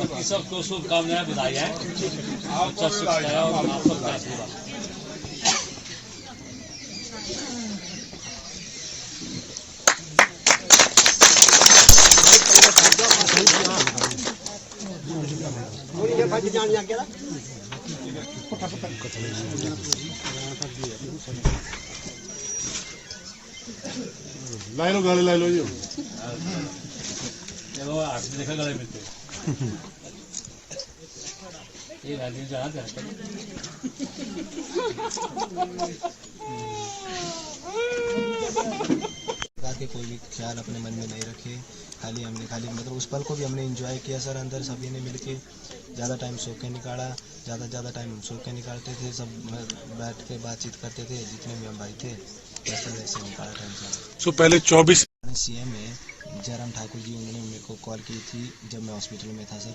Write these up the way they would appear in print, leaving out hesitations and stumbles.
बाकी सबको शुभकामनाएं, बधाई है। अच्छा शिक्षा और आप सबका आशीर्वाद। लाई लो गाड़ी, लाई लो ये चलो हाथ में देखा गले मिलते ये गाड़ी जा रहा है। के कोई भी ख्याल अपने मन में नहीं रखे, खाली मतलब उस पल को भी हमने एंजॉय किया सर। अंदर सभी ने मिलके ज़्यादा टाइम सो के निकाला, ज़्यादा टाइम हम सो के निकालते थे, सब बैठ के बातचीत करते थे, जितने भी हम भाई थे वैसे निकाला टाइम सर। सो पहले 24 सीएम है जयराम ठाकुर जी, उन्होंने मेरे को कॉल की थी जब मैं हॉस्पिटल में था सर।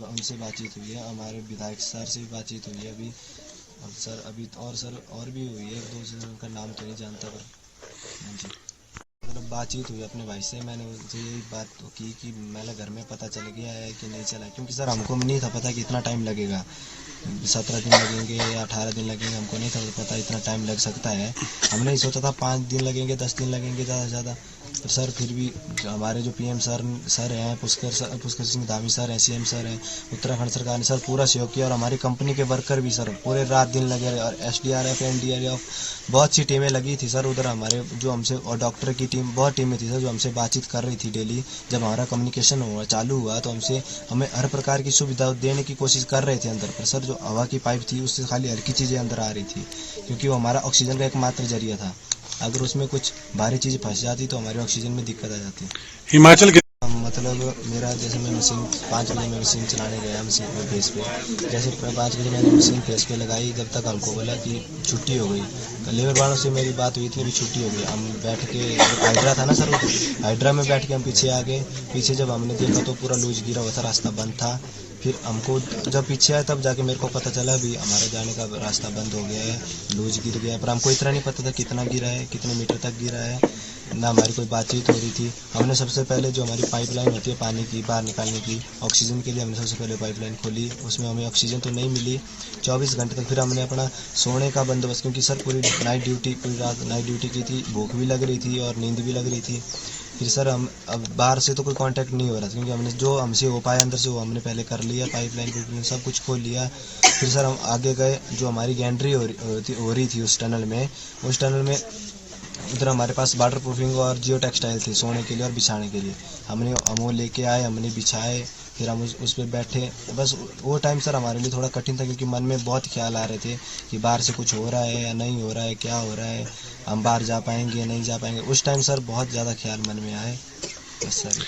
उनसे बातचीत हुई है, हमारे विधायक सर से भी बातचीत हुई है अभी, और सर अभी और भी हुई है, 2 जन का नाम तो नहीं जानता पर हाँ जी। मतलब बातचीत हुई अपने भाई से, मैंने उनसे यही बात की कि मेरे घर में पता चल गया है कि नहीं चला, क्योंकि सर हमको नहीं था पता कि इतना टाइम लगेगा, 17 दिन लगेंगे या 18 दिन लगेंगे, हमको नहीं था पता इतना टाइम लग सकता है। हमने नहीं सोचा था 5 दिन लगेंगे, 10 दिन लगेंगे ज़्यादा से ज़्यादा। तो सर फिर भी हमारे जो पीएम सर हैं, पुष्कर सिंह धामी सर हैं, सीएम सर हैं, उत्तराखंड सरकार ने सर पूरा सहयोग किया, और हमारी कंपनी के वर्कर भी सर पूरे रात दिन लगे रहे, और SDRF NDRF बहुत सी टीमें लगी थी सर उधर हमारे, जो हमसे, और डॉक्टर की टीम, बहुत टीमें थी सर जो हमसे बातचीत कर रही थी डेली। जब हमारा कम्युनिकेशन चालू हुआ तो हमें हर प्रकार की सुविधा देने की कोशिश कर रहे थे अंदर, पर सर जो हवा की पाइप थी उससे खाली हल्की चीज़ें अंदर आ रही थी, क्योंकि वो हमारा ऑक्सीजन का एकमात्र जरिया था। अगर उसमें कुछ भारी चीज़ फंस जाती तो हमारे ऑक्सीजन में दिक्कत आ जाती। हिमाचल के मतलब मेरा जैसे मैं मशीन 5 बजे में मशीन चलाने गया मशीन में फेस पे, जैसे 5 बजे मैंने मशीन फेस पे लगाई, जब तक हमको बोला कि छुट्टी हो गई, लेबर वालों से मेरी बात हुई थी, भी छुट्टी हो गई। हम बैठ के, हाइड्रा था ना सर, हाइड्रा में बैठ के हम पीछे आ गए। पीछे जब हमने देखा तो पूरा लूज गिरा हुआ था, रास्ता बंद था। फिर हमको जब पीछे आया तब जाके मेरे को पता चला भी हमारे जाने का रास्ता बंद हो गया है, लूज गिर गया है, पर हमको इतना नहीं पता था कितना गिरा है, कितने मीटर तक गिरा है, ना हमारी कोई बातचीत हो रही थी। हमने सबसे पहले जो हमारी पाइपलाइन होती है पानी की बाहर निकालने की, ऑक्सीजन के लिए हमने सबसे पहले पाइपलाइन खोली, उसमें हमें ऑक्सीजन तो नहीं मिली 24 घंटे तक। फिर हमने अपना सोने का बंदोबस्त, क्योंकि सर पूरी रात नाइट ड्यूटी की थी, भूख भी लग रही थी और नींद भी लग रही थी। फिर सर हम अब बाहर से तो कोई कांटेक्ट नहीं हो रहा था, क्योंकि हमने जो हमसे हो पाया अंदर से वो हमने पहले कर लिया, पाइपलाइन सब कुछ खोल लिया। फिर सर हम आगे गए, जो हमारी गैंट्री हो रही थी उस टनल में उधर हमारे पास वाटर प्रूफिंग और जियो टेक्सटाइल थी सोने के लिए और बिछाने के लिए, हम वो लेके आए, हमने बिछाए, फिर हम उस पर बैठे। बस वो टाइम सर हमारे लिए थोड़ा कठिन था, क्योंकि मन में बहुत ख्याल आ रहे थे कि बाहर से कुछ हो रहा है या नहीं हो रहा है, क्या हो रहा है, हम बाहर जा पाएंगे या नहीं जा पाएंगे। उस टाइम सर बहुत ज़्यादा ख्याल मन में आए बस सर।